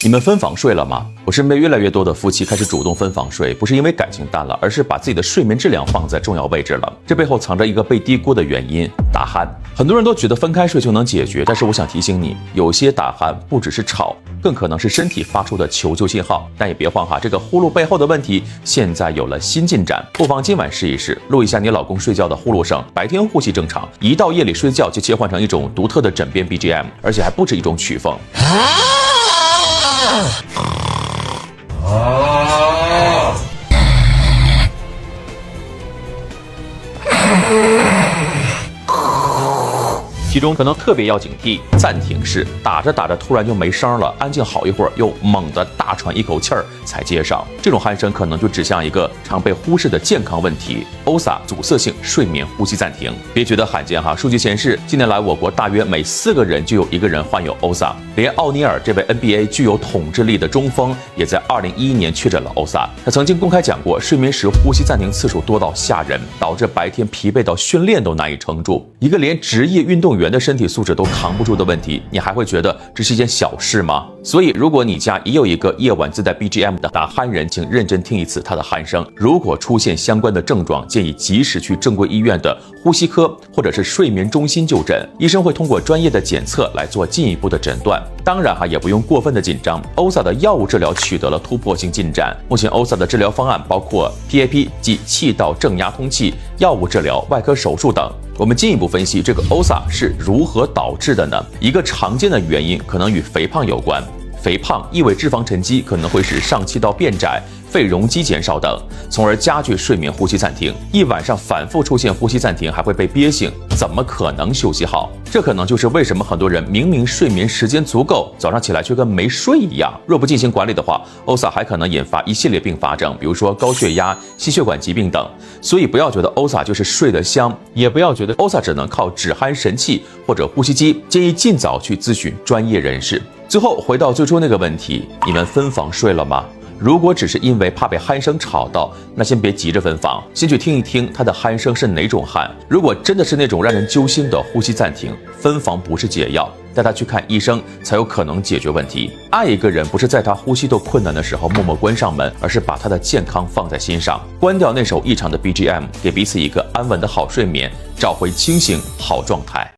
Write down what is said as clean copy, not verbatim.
你们分房睡了吗？我身边越来越多的夫妻开始主动分房睡，不是因为感情淡了，而是把自己的睡眠质量放在重要位置了。这背后藏着一个被低估的原因——打鼾。很多人都觉得分开睡就能解决，但是我想提醒你，有些打鼾不只是吵，更可能是身体发出的求救信号。但也别慌哈，这个呼噜背后的问题现在有了新进展，不妨今晚试一试，录一下你老公睡觉的呼噜声，白天呼吸正常，一到夜里睡觉就切换成一种独特的枕边 BGM， 而且还不止一种曲风。其中可能特别要警惕暂停式，打着打着突然就没声了，安静好一会儿又猛地大喘一口气儿才接上，这种鼾声可能就指向一个常被忽视的健康问题— OSA 阻塞性睡眠呼吸暂停。别觉得罕见哈，数据显示，近年来我国大约每4个人就有1个人患有 OSA， 连奥尼尔这位 NBA 具有统治力的中锋也在2011年确诊了 OSA。他曾经公开讲过，睡眠时呼吸暂停次数多到吓人，导致白天疲惫到训练都难以撑住。一个连职业运动员的身体素质都扛不住的问题，你还会觉得这是一件小事吗？所以如果你家也有一个夜晚自带 BGM 的打鼾人，请认真听一次他的鼾声。如果出现相关的症状，建议及时去正规医院的呼吸科或者是睡眠中心就诊，医生会通过专业的检测来做进一步的诊断。当然也不用过分的紧张， OSA 的药物治疗取得了突破性进展。目前 OSA 的治疗方案包括 PAP 即气道正压通气、药物治疗、外科手术等。我们进一步分析这个 OSA 是如何导致的呢？一个常见的原因可能与肥胖有关。肥胖意味脂肪沉积可能会使上气道变窄、肺容积减少等，从而加剧睡眠呼吸暂停。一晚上反复出现呼吸暂停，还会被憋醒，怎么可能休息好？这可能就是为什么很多人明明睡眠时间足够，早上起来却跟没睡一样。若不进行管理的话， OSA 还可能引发一系列并发症，比如说高血压、心血管疾病等。所以不要觉得 OSA 就是睡得香，也不要觉得 OSA 只能靠止鼾神器或者呼吸机，建议尽早去咨询专业人士。最后回到最初那个问题，你们分房睡了吗？如果只是因为怕被鼾声吵到，那先别急着分房，先去听一听他的鼾声是哪种鼾。如果真的是那种让人揪心的呼吸暂停，分房不是解药，带他去看医生才有可能解决问题。爱一个人不是在他呼吸都困难的时候默默关上门，而是把他的健康放在心上，关掉那首异常的 BGM， 给彼此一个安稳的好睡眠，找回清醒好状态。